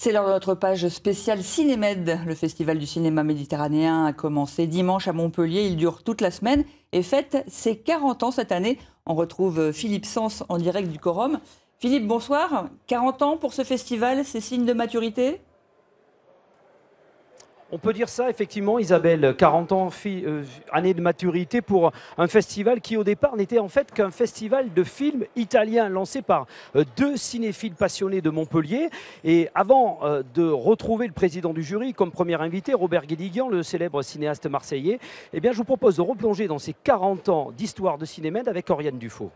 C'est l'heure de notre page spéciale Cinémed. Le Festival du cinéma méditerranéen a commencé dimanche à Montpellier. Il dure toute la semaine et fête ses 40 ans cette année. On retrouve Philippe Sens en direct du Quorum. Philippe, bonsoir. 40 ans pour ce festival, c'est signe de maturité ? On peut dire ça, effectivement, Isabelle, 40 ans, année de maturité pour un festival qui, au départ, n'était en fait qu'un festival de films italiens lancé par deux cinéphiles passionnés de Montpellier. Et avant de retrouver le président du jury comme premier invité, Robert Guédiguian, le célèbre cinéaste marseillais, eh bien, je vous propose de replonger dans ces 40 ans d'histoire de Cinémed avec Oriane Dufaux.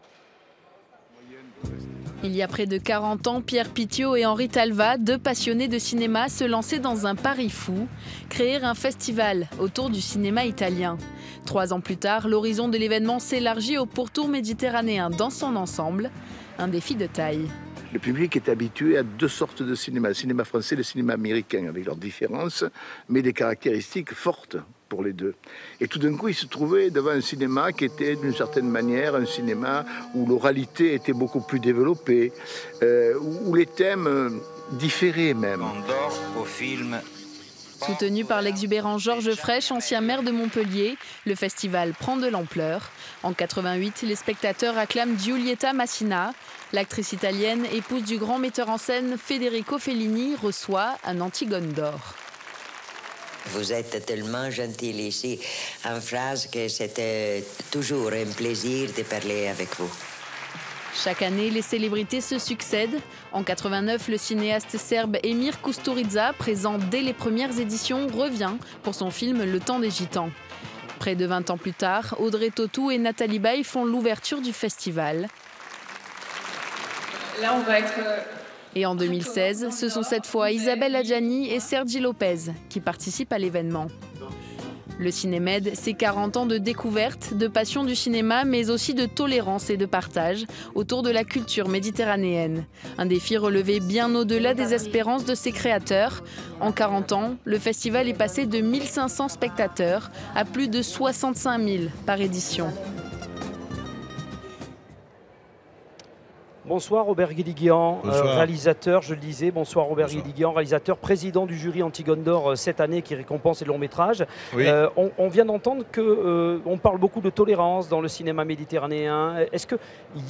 Il y a près de 40 ans, Pierre Pitiot et Henri Talva, deux passionnés de cinéma, se lançaient dans un pari fou, créer un festival autour du cinéma italien. 3 ans plus tard, l'horizon de l'événement s'élargit au pourtour méditerranéen dans son ensemble, un défi de taille. Le public est habitué à deux sortes de cinéma, le cinéma français et le cinéma américain, avec leurs différences, mais des caractéristiques fortes pour les deux. Et tout d'un coup, il se trouvait devant un cinéma qui était d'une certaine manière un cinéma où l'oralité était beaucoup plus développée, où les thèmes différaient même. Au film. Soutenu par l'exubérant Georges Frêche, ancien maire de Montpellier, le festival prend de l'ampleur. En 88, les spectateurs acclament Giulietta Massina. L'actrice italienne, épouse du grand metteur en scène Federico Fellini, reçoit un Antigone d'or. Vous êtes tellement gentil ici en France que c'était toujours un plaisir de parler avec vous. Chaque année, les célébrités se succèdent. En 89, le cinéaste serbe Emir Kusturica, présent dès les premières éditions, revient pour son film Le Temps des Gitans. Près de 20 ans plus tard, Audrey Tautou et Nathalie Baye font l'ouverture du festival. Là, on va être... Et en 2016, ce sont cette fois Isabelle Adjani et Sergi Lopez qui participent à l'événement. Le Cinémed, c'est 40 ans de découverte, de passion du cinéma, mais aussi de tolérance et de partage autour de la culture méditerranéenne. Un défi relevé bien au-delà des espérances de ses créateurs. En 40 ans, le festival est passé de 1500 spectateurs à plus de 65 000 par édition. Bonsoir Robert Guédiguian, réalisateur, je le disais. Bonsoir Robert Guédiguian, réalisateur, président du jury Antigone d'or cette année qui récompense les longs métrages. Oui. On vient d'entendre qu'on parle beaucoup de tolérance dans le cinéma méditerranéen. Est-ce qu'il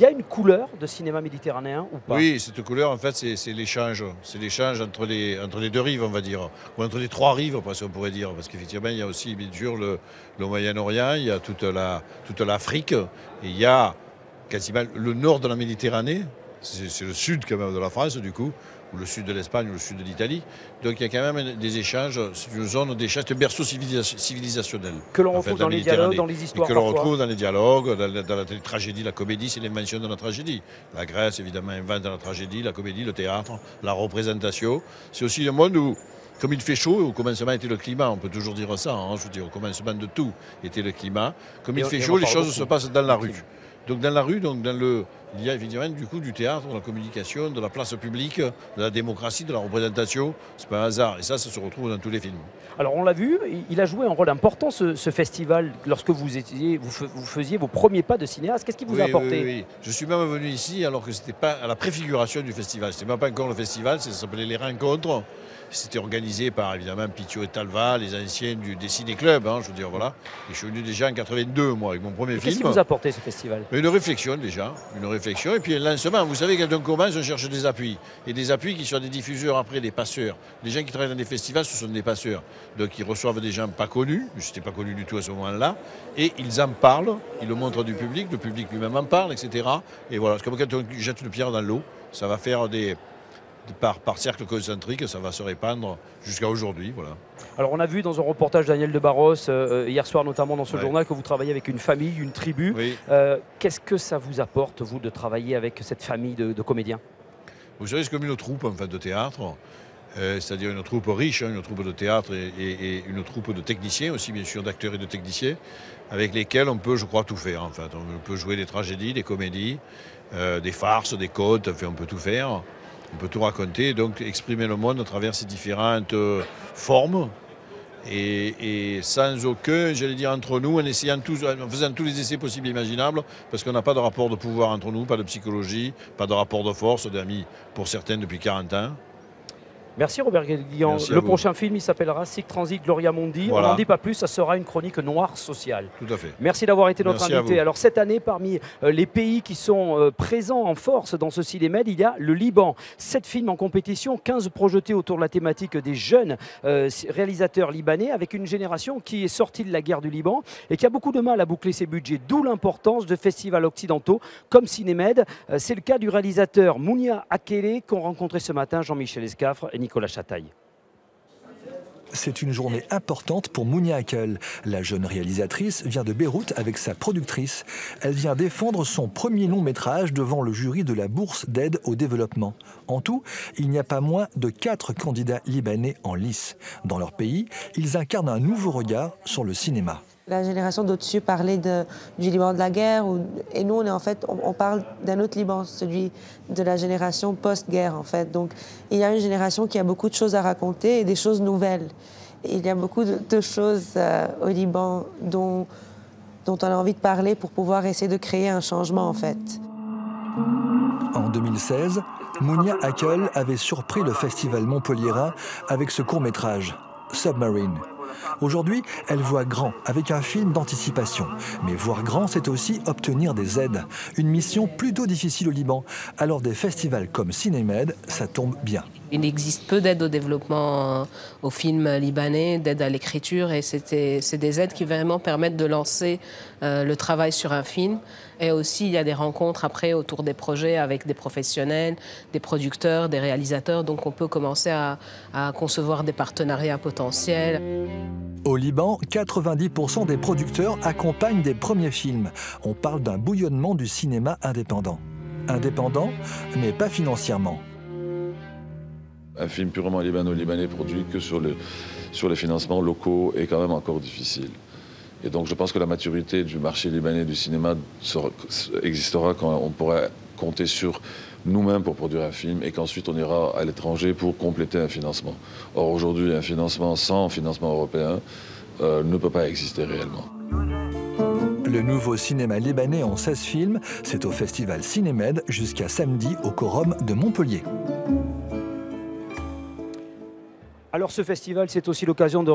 y a une couleur de cinéma méditerranéen ou pas? Oui, cette couleur en fait c'est l'échange. C'est l'échange entre les deux rives, on va dire. Ou entre les 3 rives, on pourrait dire. Parce qu'effectivement il y a aussi bien sûr le Moyen-Orient, il y a toute l'Afrique, et il y a quasiment le nord de la Méditerranée, c'est le sud quand même de la France du coup, ou le sud de l'Espagne ou le sud de l'Italie. Donc il y a quand même des échanges, c'est une zone d'échange, c'est un berceau civilisationnel. Que l'on retrouve dans les dialogues, dans les histoires. Que l'on retrouve dans les dialogues, dans la tragédie, la comédie, c'est l'invention de la tragédie. La Grèce évidemment invente la tragédie, la comédie, le théâtre, la représentation. C'est aussi un monde où, comme il fait chaud, au commencement était le climat, on peut toujours dire ça, hein, je veux dire, au commencement de tout était le climat. Comme il fait chaud, les choses se passent dans la rue. Donc dans la rue, il y a évidemment du coup du théâtre, de la communication, de la place publique, de la démocratie, de la représentation. C'est pas un hasard. Et ça se retrouve dans tous les films. Alors on l'a vu, il a joué un rôle important ce festival lorsque vous faisiez vos premiers pas de cinéaste. Qu'est-ce qui vous a apporté? Oui. Je suis même venu ici alors que c'était pas à la préfiguration du festival. C'était même pas encore le festival, ça s'appelait les rencontres. C'était organisé par évidemment Pitiot et Talva, les anciens des ciné-clubs, hein, je veux dire, voilà. Et je suis venu déjà en 82, moi, avec mon premier film. Qu'est-ce qui vous a apporté ce festival? Une réflexion déjà, et puis un lancement. Vous savez, quand on commence, on cherche des appuis. Et des appuis qui sont des diffuseurs après, des passeurs. Les gens qui travaillent dans des festivals, ce sont des passeurs. Donc ils reçoivent des gens pas connus, je n'étais pas connu du tout à ce moment-là, et ils en parlent, ils le montrent du public, le public lui-même en parle, etc. Et voilà, c'est comme quand on jette une pierre dans l'eau, ça va faire par cercle concentrique, ça va se répandre jusqu'à aujourd'hui. Voilà. Alors on a vu dans un reportage Daniel de Barros, hier soir notamment dans ce journal, que vous travaillez avec une famille, une tribu. Oui. Qu'est-ce que ça vous apporte, vous, de travailler avec cette famille de comédiens? Vous savez, c'est comme une troupe en fait, de théâtre, c'est-à-dire une troupe riche, hein, une troupe de théâtre et une troupe de techniciens aussi, bien sûr, d'acteurs et de techniciens, avec lesquels on peut, je crois, tout faire. En fait. On peut jouer des tragédies, des comédies, des farces, des contes, enfin, on peut tout faire. On peut tout raconter, donc exprimer le monde à travers ces différentes formes et sans aucun, j'allais dire, entre nous, en faisant tous les essais possibles et imaginables, parce qu'on n'a pas de rapport de pouvoir entre nous, pas de psychologie, pas de rapport de force, d'amis pour certains depuis 40 ans. Merci Robert Guédiguian. Le prochain film, il s'appellera Sic Transit Gloria Mundi. Voilà. On n'en dit pas plus, ça sera une chronique noire sociale. Tout à fait. Merci d'avoir été notre invité. Alors cette année, parmi les pays qui sont présents en force dans ce Cinémed, il y a le Liban. 7 films en compétition, 15 projetés autour de la thématique des jeunes réalisateurs libanais, avec une génération qui est sortie de la guerre du Liban et qui a beaucoup de mal à boucler ses budgets. D'où l'importance de festivals occidentaux comme Cinémed. C'est le cas du réalisateur Mounia Akele qu'ont rencontré ce matin Jean-Michel Escafre et Nicolas Chataille. C'est une journée importante pour Mounia Akele. La jeune réalisatrice vient de Beyrouth avec sa productrice. Elle vient défendre son premier long métrage devant le jury de la bourse d'aide au développement. En tout, il n'y a pas moins de 4 candidats libanais en lice. Dans leur pays, ils incarnent un nouveau regard sur le cinéma. La génération d'au-dessus parlait du Liban de la guerre, et nous, on parle d'un autre Liban, celui de la génération post-guerre, en fait. Donc, il y a une génération qui a beaucoup de choses à raconter et des choses nouvelles. Et il y a beaucoup de choses au Liban dont on a envie de parler pour pouvoir essayer de créer un changement, en fait. En 2016, Mounia Akele avait surpris le festival montpelliérain avec ce court-métrage, Submarine. Aujourd'hui, elle voit grand avec un film d'anticipation. Mais voir grand, c'est aussi obtenir des aides. Une mission plutôt difficile au Liban. Alors des festivals comme Cinémed, ça tombe bien. Il existe peu d'aide au développement au film libanais, d'aide à l'écriture, et c'est des aides qui vraiment permettent de lancer le travail sur un film. Et aussi, il y a des rencontres après autour des projets avec des professionnels, des producteurs, des réalisateurs. Donc on peut commencer à concevoir des partenariats potentiels. Au Liban, 90% des producteurs accompagnent des premiers films. On parle d'un bouillonnement du cinéma indépendant. Indépendant, mais pas financièrement. Un film purement libano-libanais produit que sur les financements locaux est quand même encore difficile. Et donc je pense que la maturité du marché libanais du cinéma existera quand on pourra compter sur nous-mêmes pour produire un film et qu'ensuite on ira à l'étranger pour compléter un financement. Or aujourd'hui, un financement sans financement européen ne peut pas exister réellement. Le nouveau cinéma libanais en 16 films, c'est au festival Cinémed jusqu'à samedi au Quorum de Montpellier. Alors ce festival, c'est aussi l'occasion de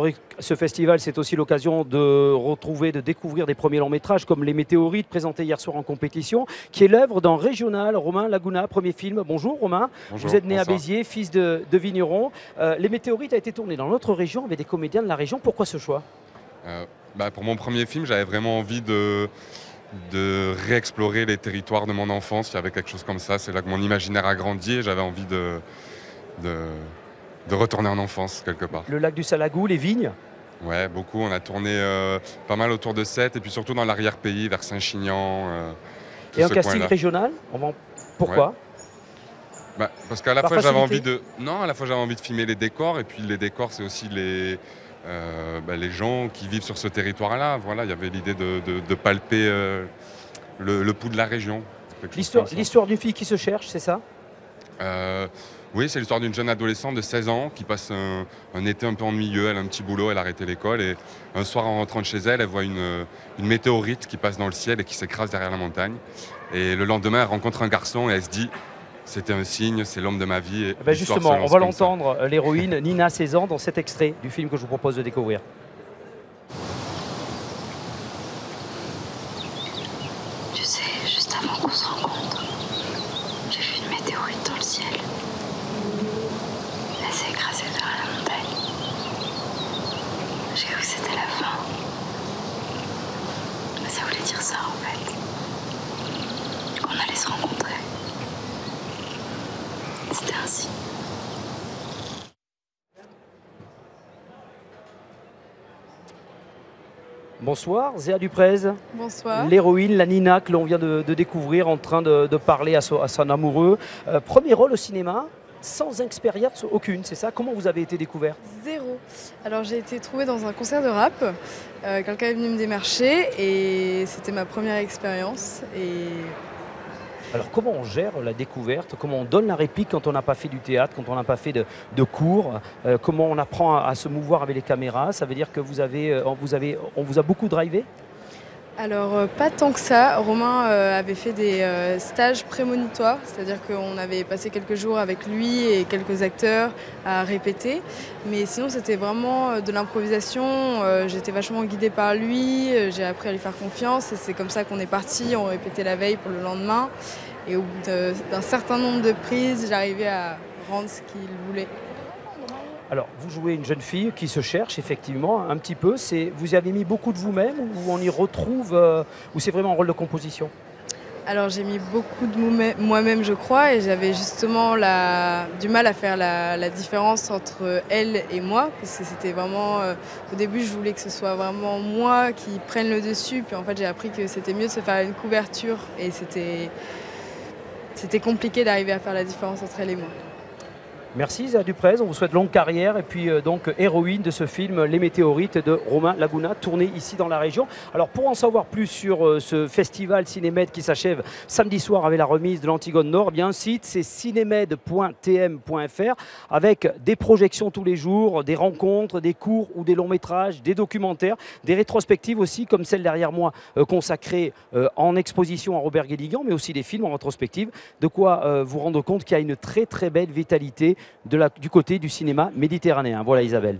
retrouver, de découvrir des premiers longs métrages comme Les Météorites, présentés hier soir en compétition, qui est l'œuvre d'un régional, Romain Laguna, premier film. Bonjour Romain, bonjour, vous êtes né à Béziers, fils de vigneron. Les Météorites a été tourné dans notre région avec des comédiens de la région. Pourquoi ce choix? Pour mon premier film, j'avais vraiment envie de réexplorer les territoires de mon enfance. Il y avait quelque chose comme ça, c'est là que mon imaginaire a grandi et j'avais envie de retourner en enfance quelque part. Le lac du Salagou, les vignes? Ouais, beaucoup. On a tourné pas mal autour de Sète et puis surtout dans l'arrière-pays, vers Saint-Chinian. Et un casting régional? Pourquoi? Ouais. Parce qu'à la fois j'avais envie de... Non, à la fois j'avais envie de filmer les décors et puis les décors c'est aussi les gens qui vivent sur ce territoire-là. Voilà, il y avait l'idée de palper le pouls de la région. L'histoire d'une fille qui se cherche, c'est ça? Oui, c'est l'histoire d'une jeune adolescente de 16 ans qui passe un été un peu ennuyeux. Elle a un petit boulot, elle a arrêté l'école et un soir en rentrant de chez elle, elle voit une météorite qui passe dans le ciel et qui s'écrase derrière la montagne. Et le lendemain, elle rencontre un garçon et elle se dit c'était un signe, c'est l'homme de ma vie. Et justement, on va l'entendre, l'héroïne Nina, 16 ans, dans cet extrait du film que je vous propose de découvrir. Tu sais, juste avant qu'on se rencontre, j'ai vu une météorite dans le ciel. Elle s'est écrasée vers la montagne. J'ai cru que c'était la fin. Mais ça voulait dire ça en fait. Qu'on allait se rencontrer. C'était ainsi. Bonsoir, Zéa Duprez. Bonsoir. L'héroïne, la Nina, que l'on vient de découvrir en train de parler à son amoureux. Premier rôle au cinéma, sans expérience aucune, c'est ça? Comment vous avez été découvert? Zéro. Alors j'ai été trouvée dans un concert de rap. Quelqu'un est venu me démarcher et c'était ma première expérience. Alors comment on gère la découverte? Comment on donne la réplique quand on n'a pas fait du théâtre, quand on n'a pas fait de cours? Comment on apprend à se mouvoir avec les caméras? Ça veut dire que on vous a beaucoup drivé? Alors, pas tant que ça. Romain avait fait des stages prémonitoires, c'est-à-dire qu'on avait passé quelques jours avec lui et quelques acteurs à répéter. Mais sinon, c'était vraiment de l'improvisation. J'étais vachement guidée par lui, j'ai appris à lui faire confiance et c'est comme ça qu'on est parti. On répétait la veille pour le lendemain. Et au bout d'un certain nombre de prises, j'arrivais à rendre ce qu'il voulait. Alors, vous jouez une jeune fille qui se cherche effectivement un petit peu. Vous y avez mis beaucoup de vous-même ou on y retrouve, ou c'est vraiment un rôle de composition? Alors j'ai mis beaucoup de moi-même je crois et j'avais justement du mal à faire la différence entre elle et moi parce que c'était vraiment, au début je voulais que ce soit vraiment moi qui prenne le dessus puis en fait j'ai appris que c'était mieux de se faire une couverture et c'était compliqué d'arriver à faire la différence entre elle et moi. Merci Isa Duprez, on vous souhaite longue carrière et puis donc héroïne de ce film Les Météorites de Romain Laguna, tourné ici dans la région. Alors pour en savoir plus sur ce festival Cinémed qui s'achève samedi soir avec la remise de l'Antigone Nord, eh bien un site c'est cinemed.tm.fr avec des projections tous les jours, des rencontres, des courts ou des longs métrages, des documentaires, des rétrospectives aussi comme celle derrière moi consacrée en exposition à Robert Guédiguian, mais aussi des films en rétrospective, de quoi vous rendre compte qu'il y a une très très belle vitalité du côté du cinéma méditerranéen. Voilà Isabelle.